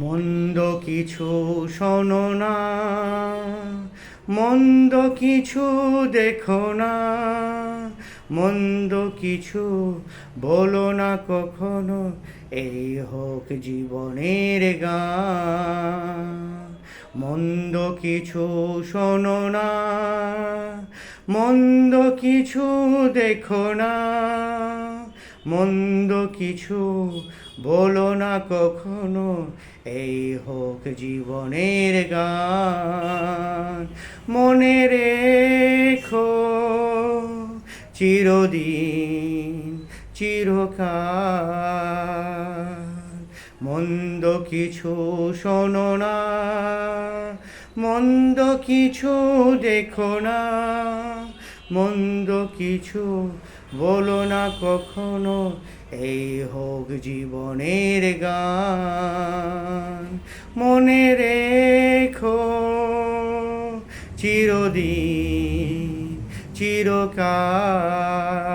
মন্দ কিছু শোনো না, মন্দ কিছু দেখো না, মন্দ কিছু বলো না কখনো, এই হোক জীবনের গান। মন্দ কিছু শোনো না, মন্দ কিছু দেখো না, মন্দ কিছু বলো না কখনো, এই হোক জীবনের গান। মনে রেখো চিরদিন চিরকাল, মন্দ কিছু শোনো না, মন্দ কিছু দেখো না, মন্দ কিছু বলো না কখনো, এই হোক জীবনের গান। মনে রেখো চিরদিন চিরকাল।